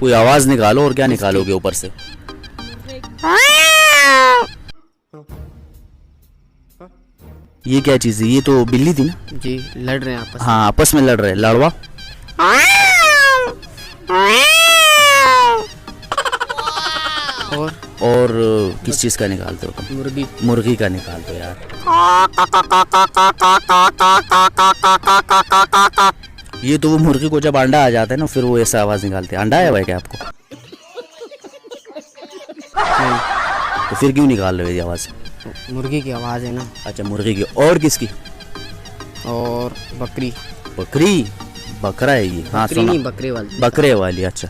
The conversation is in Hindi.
कोई आवाज निकालो। और क्या निकालोगे ऊपर से? ये क्या चीज है? ये तो बिल्ली थी ना जी, लड़ रहे हैं आपस में। हाँ, आपस में लड़ रहे हैं। लड़वा। और किस चीज का निकालते हो तुम? मुर्गी। मुर्गी का निकाल दो यार। ये तो वो मुर्गी को जब अंडा आ जाता है ना, फिर वो ऐसा आवाज निकालते हैं। अंडा आया हुआ है क्या आपको? नहीं, तो फिर क्यों निकाल रहे हो ये आवाज? मुर्गी की आवाज है ना। अच्छा, मुर्गी की। और किसकी? और बकरी। बकरी? बकरा है ये? हाँ बकरी सुना। नहीं, बकरे वाली। बकरे वाली। अच्छा।